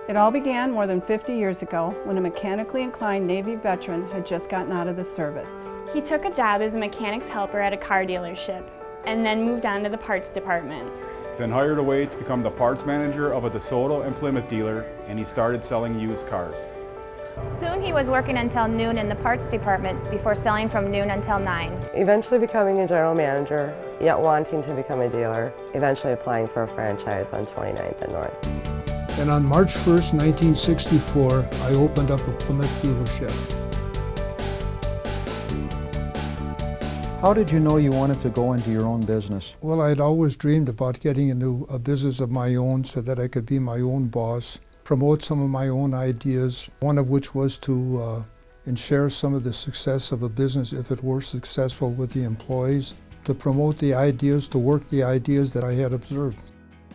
It all began more than 50 years ago when a mechanically inclined Navy veteran had just gotten out of the service. He took a job as a mechanic's helper at a car dealership and then moved on to the parts department. Then hired away to become the parts manager of a DeSoto and Plymouth dealer, and he started selling used cars. Soon he was working until noon in the parts department before selling from noon until 9. Eventually becoming a general manager, yet wanting to become a dealer, eventually applying for a franchise on 29th and North. And on March 1st, 1964, I opened up a Plymouth dealership. How did you know you wanted to go into your own business? Well, I'd always dreamed about getting into a business of my own so that I could be my own boss, promote some of my own ideas, one of which was to share some of the success of a business if it were successful with the employees, to promote the ideas, to work the ideas that I had observed.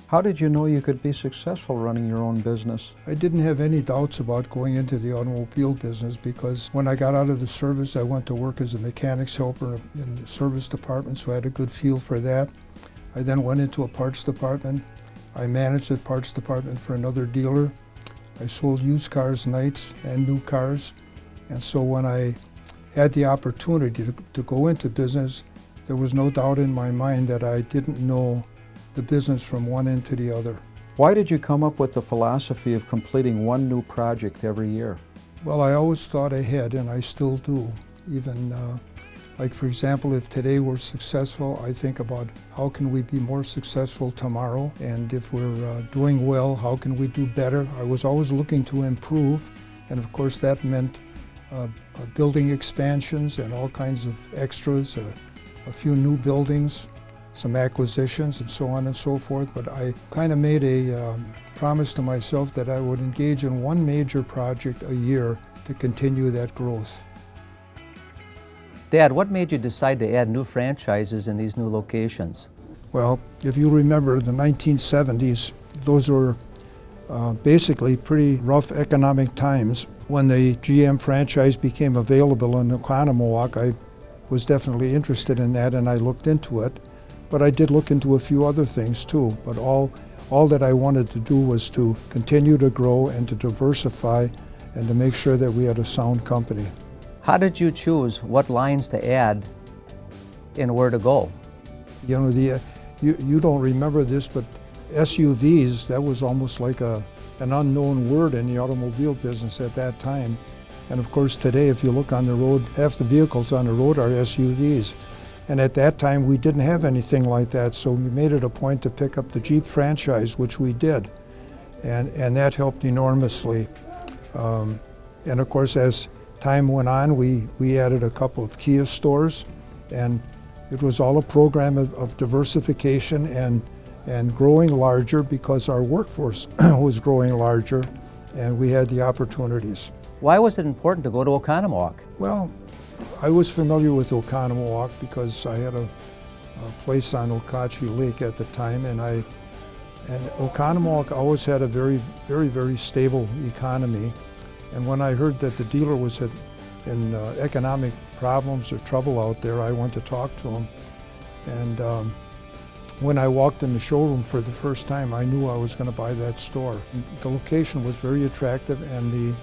How did you know you could be successful running your own business? I didn't have any doubts about going into the automobile business because when I got out of the service, I went to work as a mechanic's helper in the service department, so I had a good feel for that. I then went into a parts department. I managed the parts department for another dealer. I sold used cars nights and new cars. And so when I had the opportunity to go into business, there was no doubt in my mind that I didn't know the business from one end to the other. Why did you come up with the philosophy of completing one new project every year? Well, I always thought ahead, and I still do. Even like, for example, if today we're successful, I think about how can we be more successful tomorrow, and if we're doing well, how can we do better? I was always looking to improve, and of course that meant building expansions and all kinds of extras, a few new buildings, some acquisitions, and so on and so forth. But I kind of made a promise to myself that I would engage in one major project a year to continue that growth. Dad, what made you decide to add new franchises in these new locations? Well, if you remember the 1970s, those were basically pretty rough economic times. When the GM franchise became available in Oconomowoc, I was definitely interested in that and I looked into it. But I did look into a few other things too. But all that I wanted to do was to continue to grow and to diversify and to make sure that we had a sound company. How did you choose what lines to add and where to go? You know, you don't remember this, but SUVs, that was almost like an unknown word in the automobile business at that time. And of course today, if you look on the road, half the vehicles on the road are SUVs. And at that time, we didn't have anything like that, so we made it a point to pick up the Jeep franchise, which we did. And that helped enormously. And of course, as time went on, we added a couple of Kia stores, and it was all a program of diversification and growing larger because our workforce was growing larger, and we had the opportunities. Why was it important to go to Oconomowoc? Well, I was familiar with Oconomowoc because I had a place on Okauchee Lake at the time, and Oconomowoc always had a very, very, very stable economy. And when I heard that the dealer was in economic problems or trouble out there, I went to talk to him. And when I walked in the showroom for the first time, I knew I was going to buy that store. The location was very attractive, and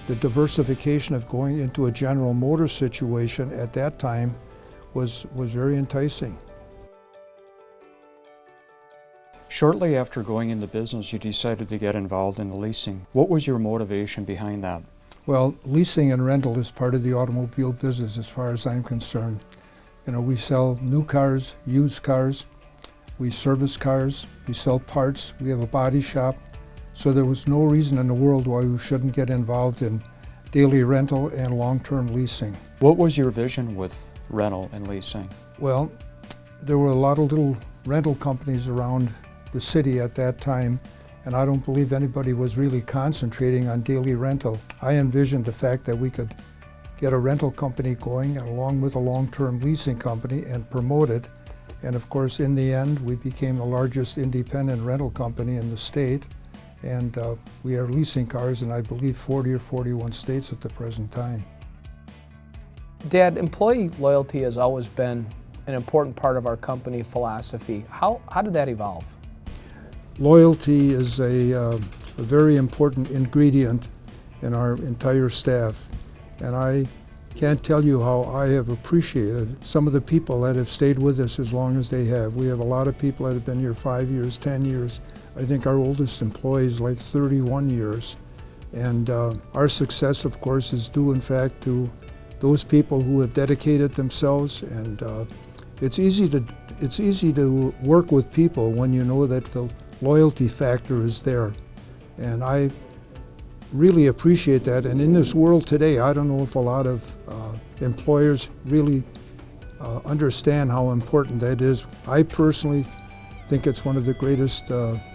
the diversification of going into a General Motors situation at that time was very enticing. Shortly after going into business, you decided to get involved in leasing. What was your motivation behind that? Well, leasing and rental is part of the automobile business as far as I'm concerned. You know, we sell new cars, used cars, we service cars, we sell parts, we have a body shop. So there was no reason in the world why we shouldn't get involved in daily rental and long-term leasing. What was your vision with rental and leasing? Well, there were a lot of little rental companies around the city at that time, and I don't believe anybody was really concentrating on daily rental. I envisioned the fact that we could get a rental company going along with a long-term leasing company and promote it. And of course, in the end, we became the largest independent rental company in the state. And we are leasing cars in, I believe, 40 or 41 states at the present time. Dad, employee loyalty has always been an important part of our company philosophy. How did that evolve? Loyalty is a very important ingredient in our entire staff, and I can't tell you how I have appreciated some of the people that have stayed with us as long as they have. We have a lot of people that have been here 5 years, 10 years. I think our oldest employee is like 31 years. And our success, of course, is due in fact to those people who have dedicated themselves, and it's easy to work with people when you know that the loyalty factor is there. And I really appreciate that. And in this world today, I don't know if a lot of employers really understand how important that is. I personally think it's one of the greatest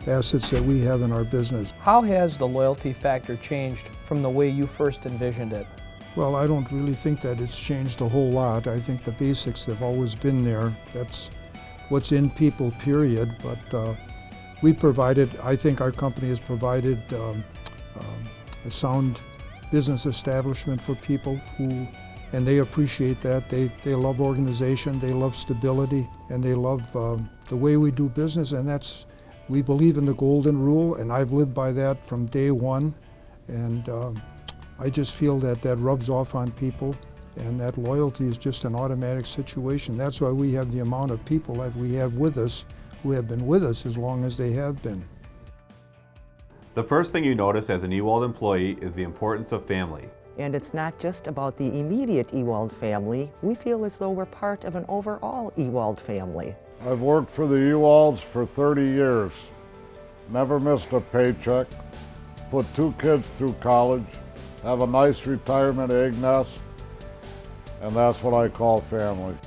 assets that we have in our business. How has the loyalty factor changed from the way you first envisioned it? Well, I don't really think that it's changed a whole lot. I think the basics have always been there. That's what's in people, period. But we provided, I think our company has provided a sound business establishment for people who, and they appreciate that. They love organization, they love stability, and they love the way we do business, and we believe in the golden rule, and I've lived by that from day one, and I just feel that that rubs off on people, and that loyalty is just an automatic situation. That's why we have the amount of people that we have with us who have been with us as long as they have been. The first thing you notice as an Ewald employee is the importance of family. And it's not just about the immediate Ewald family. We feel as though we're part of an overall Ewald family. I've worked for the Ewalds for 30 years. Never missed a paycheck. Put 2 kids through college. Have a nice retirement egg nest. And that's what I call family.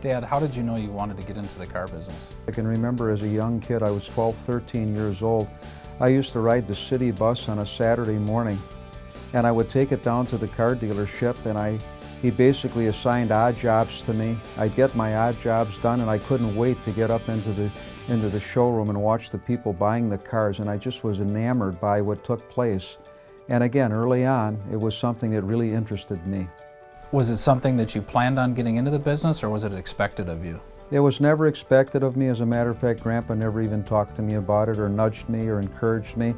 Dad, how did you know you wanted to get into the car business? I can remember as a young kid, I was 12, 13 years old. I used to ride the city bus on a Saturday morning, and I would take it down to the car dealership, and he basically assigned odd jobs to me. I'd get my odd jobs done, and I couldn't wait to get up into the showroom and watch the people buying the cars, and I just was enamored by what took place. And again, early on, it was something that really interested me. Was it something that you planned on getting into the business, or was it expected of you? It was never expected of me. As a matter of fact, Grandpa never even talked to me about it or nudged me or encouraged me.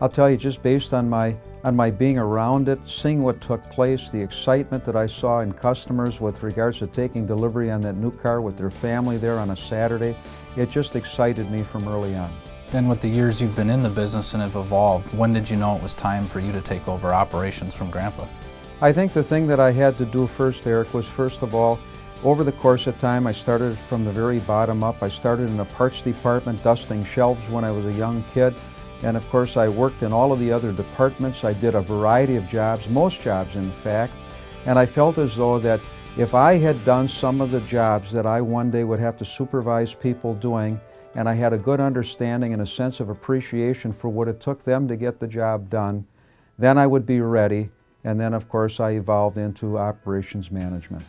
I'll tell you, just based on my being around it, seeing what took place, the excitement that I saw in customers with regards to taking delivery on that new car with their family there on a Saturday, it just excited me from early on. Then with the years you've been in the business and have evolved, when did you know it was time for you to take over operations from Grandpa? I think the thing that I had to do first, Eric, was first of all, over the course of time, I started from the very bottom up. I started in a parts department dusting shelves when I was a young kid. And of course, I worked in all of the other departments. I did a variety of jobs, most jobs in fact. And I felt as though that if I had done some of the jobs that I one day would have to supervise people doing, and I had a good understanding and a sense of appreciation for what it took them to get the job done, then I would be ready. And then, of course, I evolved into operations management.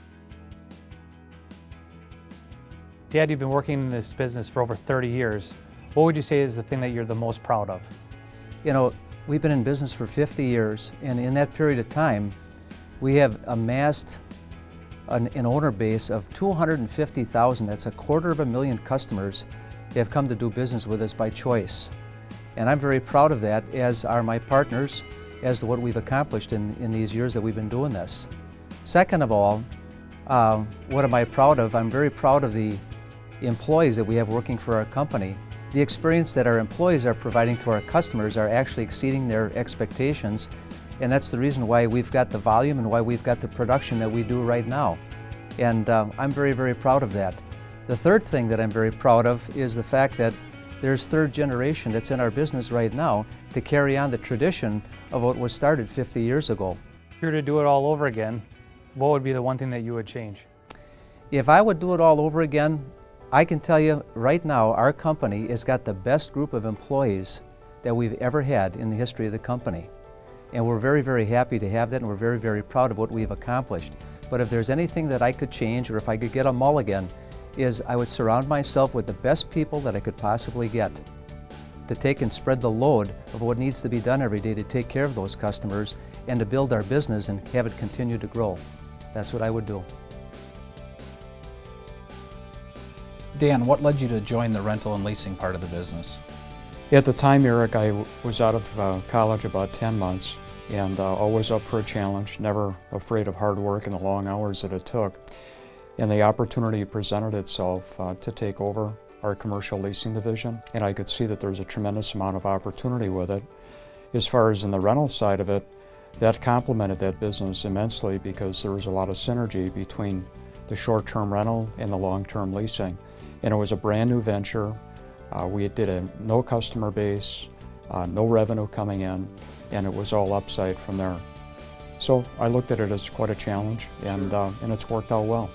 Dad, you've been working in this business for over 30 years. What would you say is the thing that you're the most proud of? You know, we've been in business for 50 years, and in that period of time, we have amassed an owner base of 250,000. That's 250,000 customers that have come to do business with us by choice. And I'm very proud of that, as are my partners, as to what we've accomplished in these years that we've been doing this. Second of all, what am I proud of? I'm very proud of the employees that we have working for our company. The experience that our employees are providing to our customers are actually exceeding their expectations, and that's the reason why we've got the volume and why we've got the production that we do right now. And I'm very, very proud of that. The third thing that I'm very proud of is the fact that there's third generation that's in our business right now to carry on the tradition of what was started 50 years ago. If you were to do it all over again, what would be the one thing that you would change? If I would do it all over again, I can tell you right now our company has got the best group of employees that we've ever had in the history of the company. And we're very, very happy to have that, and we're very, very proud of what we've accomplished. But if there's anything that I could change, or if I could get a mulligan, is I would surround myself with the best people that I could possibly get to take and spread the load of what needs to be done every day to take care of those customers and to build our business and have it continue to grow. That's what I would do. Dan, what led you to join the rental and leasing part of the business? At the time, Eric, I was out of college about 10 months and always up for a challenge, never afraid of hard work and the long hours that it took. And the opportunity presented itself to take over our commercial leasing division, and I could see that there was a tremendous amount of opportunity with it. As far as in the rental side of it, that complemented that business immensely because there was a lot of synergy between the short-term rental and the long-term leasing. And it was a brand new venture. We did no customer base, no revenue coming in, and it was all upside from there. So I looked at it as quite a challenge, and it's worked out well.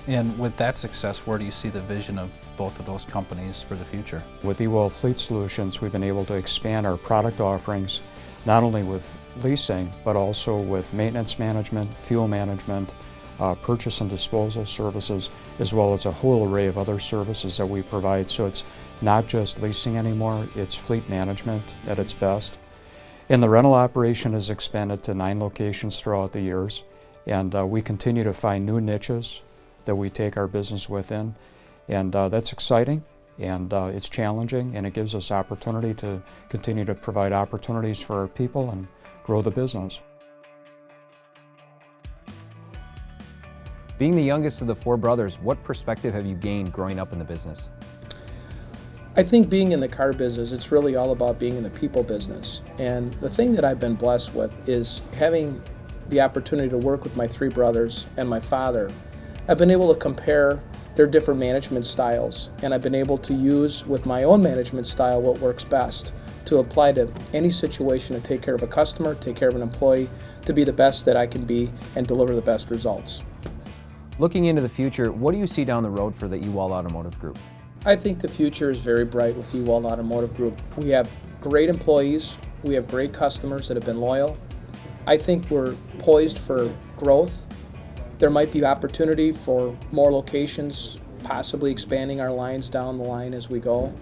And with that success, where do you see the vision of both of those companies for the future? With Ewald Fleet Solutions, we've been able to expand our product offerings, not only with leasing, but also with maintenance management, fuel management, purchase and disposal services, as well as a whole array of other services that we provide. So it's not just leasing anymore, it's fleet management at its best. And the rental operation has expanded to 9 locations throughout the years, and we continue to find new niches that we take our business within, and that's exciting, and it's challenging, and it gives us opportunity to continue to provide opportunities for our people and grow the business. Being the youngest of the 4 brothers, what perspective have you gained growing up in the business? I think being in the car business, it's really all about being in the people business. And the thing that I've been blessed with is having the opportunity to work with my 3 brothers and my father. I've been able to compare their different management styles, and I've been able to use with my own management style what works best to apply to any situation to take care of a customer, take care of an employee, to be the best that I can be and deliver the best results. Looking into the future, what do you see down the road for the Ewald Automotive Group? I think the future is very bright with Ewald Automotive Group. We have great employees, we have great customers that have been loyal. I think we're poised for growth. There might be opportunity for more locations, possibly expanding our lines down the line as we go.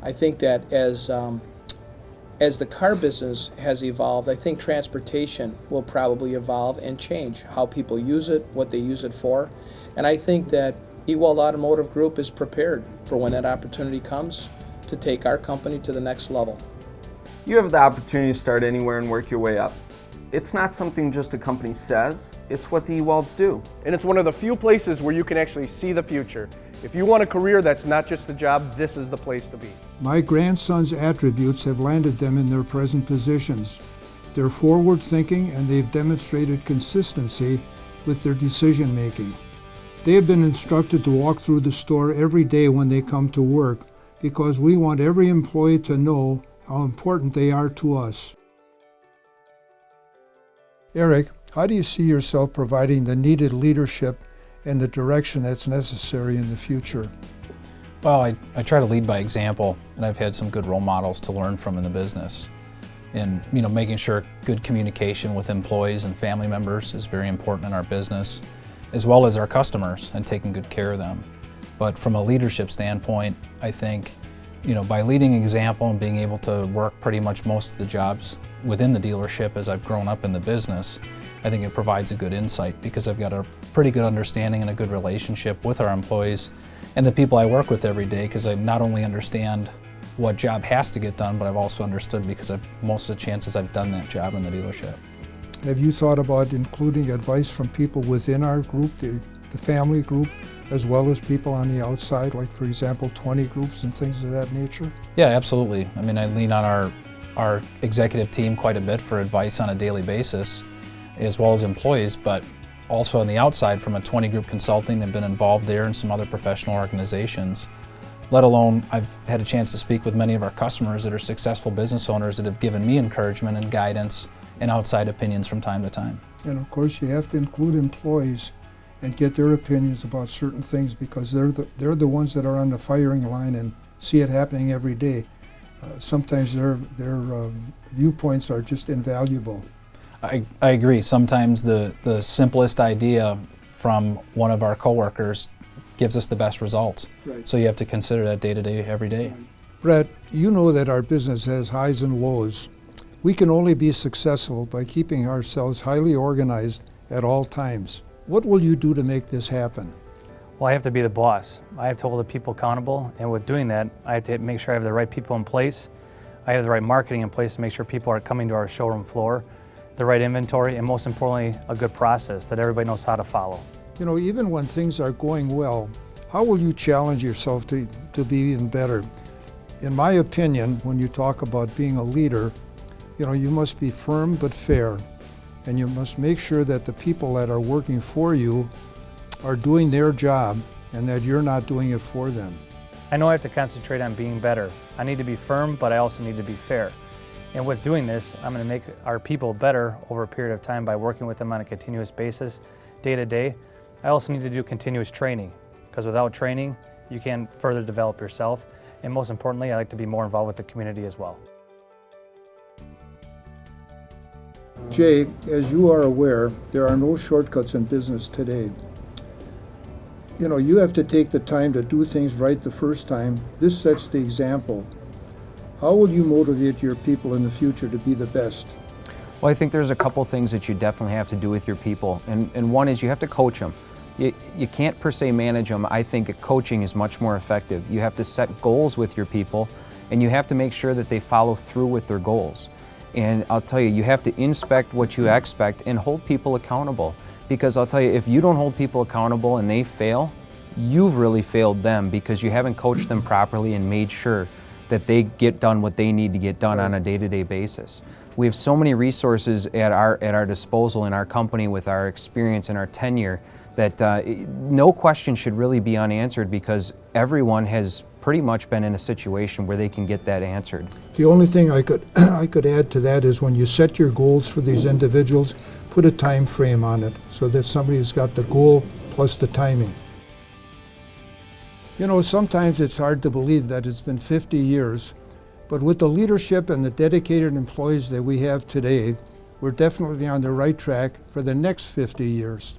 I think that as the car business has evolved, I think transportation will probably evolve and change how people use it, what they use it for. And I think that Ewald Automotive Group is prepared for when that opportunity comes to take our company to the next level. You have the opportunity to start anywhere and work your way up. It's not something just a company says, it's what the Ewalds do. And it's one of the few places where you can actually see the future. If you want a career that's not just a job, this is the place to be. My grandson's attributes have landed them in their present positions. They're forward-thinking and they've demonstrated consistency with their decision-making. They have been instructed to walk through the store every day when they come to work because we want every employee to know how important they are to us. Eric, how do you see yourself providing the needed leadership and the direction that's necessary in the future? Well, I try to lead by example, and I've had some good role models to learn from in the business. And making sure good communication with employees and family members is very important in our business, as well as our customers and taking good care of them. But from a leadership standpoint, I think by leading example and being able to work pretty much most of the jobs within the dealership as I've grown up in the business, I think it provides a good insight because I've got a pretty good understanding and a good relationship with our employees and the people I work with every day, because I not only understand what job has to get done, but I've also understood because most of the chances I've done that job in the dealership. Have you thought about including advice from people within our group, the family group, as well as people on the outside, like for example 20 groups and things of that nature? Yeah, absolutely. I mean, I lean on our executive team quite a bit for advice on a daily basis, as well as employees, but also on the outside from a 20 group consulting. I've been involved there in some other professional organizations. Let alone, I've had a chance to speak with many of our customers that are successful business owners that have given me encouragement and guidance and outside opinions from time to time. And of course you have to include employees and get their opinions about certain things because they're the ones that are on the firing line and see it happening every day. Sometimes their viewpoints are just invaluable. I agree. Sometimes the simplest idea from one of our coworkers gives us the best results. Right. So you have to consider that day to day, every day. Brett, you know that our business has highs and lows. We can only be successful by keeping ourselves highly organized at all times. What will you do to make this happen? Well, I have to be the boss. I have to hold the people accountable, and with doing that, I have to make sure I have the right people in place. I have the right marketing in place to make sure people are coming to our showroom floor, the right inventory, and most importantly, a good process that everybody knows how to follow. You know, even when things are going well, how will you challenge yourself to be even better? In my opinion, when you talk about being a leader, you know, you must be firm but fair, and you must make sure that the people that are working for you are doing their job and that you're not doing it for them. I know I have to concentrate on being better. I need to be firm, but I also need to be fair. And with doing this, I'm going to make our people better over a period of time by working with them on a continuous basis, day to day. I also need to do continuous training, because without training, you can't further develop yourself. And most importantly, I like to be more involved with the community as well. Jay, as you are aware, there are no shortcuts in business today. You know, you have to take the time to do things right the first time. This sets the example. How will you motivate your people in the future to be the best? Well, I think there's a couple things that you definitely have to do with your people. And one is you have to coach them. You can't per se manage them. I think coaching is much more effective. You have to set goals with your people, and you have to make sure that they follow through with their goals. And I'll tell you, you have to inspect what you expect and hold people accountable. Because I'll tell you, if you don't hold people accountable and they fail, you've really failed them because you haven't coached them properly and made sure that they get done what they need to get done on a day-to-day basis. We have so many resources at our disposal in our company with our experience and our tenure that no question should really be unanswered because everyone has pretty much been in a situation where they can get that answered. The only thing I could add to that is when you set your goals for these individuals, put a time frame on it so that somebody's got the goal plus the timing. You know, sometimes it's hard to believe that it's been 50 years, but with the leadership and the dedicated employees that we have today, we're definitely on the right track for the next 50 years.